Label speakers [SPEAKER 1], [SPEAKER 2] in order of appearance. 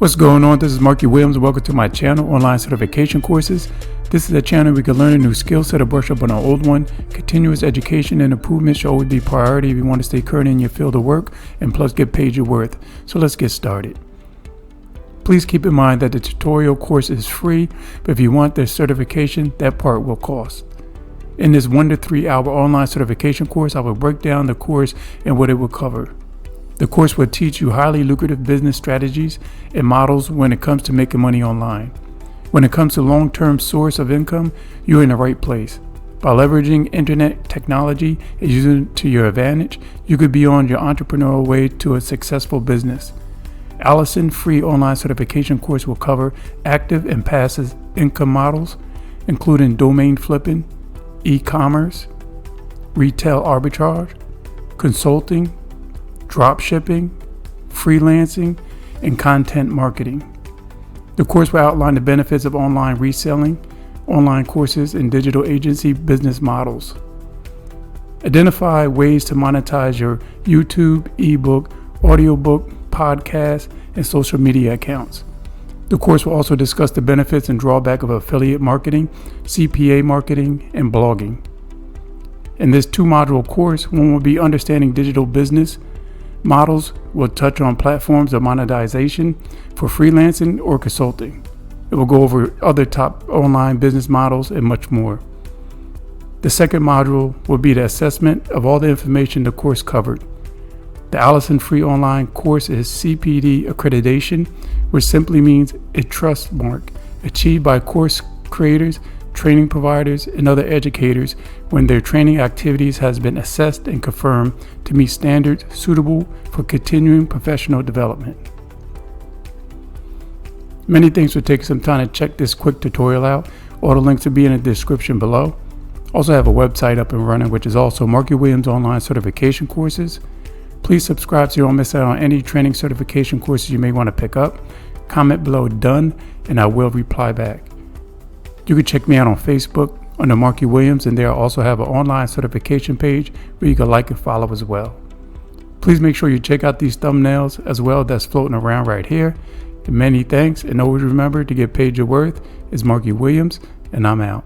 [SPEAKER 1] What's going on? This is Markie Williams. Welcome to my channel, Online Certification Courses. This is a channel we can learn a new skill set or brush up on an old one. Continuous education and improvement should always be a priority if you want to stay current in your field of work and plus get paid your worth. So let's get started. Please keep in mind that the tutorial course is free, but if you want the certification, that part will cost. In this 1 to 3 hour online certification course, I will break down the course and what it will cover. The course will teach you highly lucrative business strategies and models when it comes to making money online. When it comes to long-term source of income, you're in the right place. By leveraging internet technology and using it to your advantage, you could be on your entrepreneurial way to a successful business. Alison free online certification course will cover active and passive income models, including domain flipping, eCommerce, retail arbitrage, consulting, drop shipping, freelancing, and content marketing. The course will outline the benefits of online reselling, online courses, and digital agency business models. Identify ways to monetize your YouTube, ebook, audiobook, podcast, and social media accounts. The course will also discuss the benefits and drawback of affiliate marketing, CPA marketing, and blogging. In this 2-module course, one will be understanding digital business models, will touch on platforms of monetization for freelancing or consulting. It will go over other top online business models and much more. The second module will be the assessment of all the information the course covered. The Alison free online course is CPD accreditation, which simply means a trust mark achieved by course creators, training providers, and other educators when their training activities has been assessed and confirmed to meet standards suitable for continuing professional development. Many thanks for taking some time to check this quick tutorial out. All the links will be in the description below. Also have a website up and running, which is also Markie Williams Online Certification Courses. Please subscribe so you don't miss out on any training certification courses you may want to pick up. Comment below "done" and I will reply back. You can check me out on Facebook under Markie Williams, and there I also have an online certification page where you can like and follow as well. Please make sure you check out these thumbnails as well that's floating around right here. And many thanks, and always remember to get paid your worth. It's Markie Williams, and I'm out.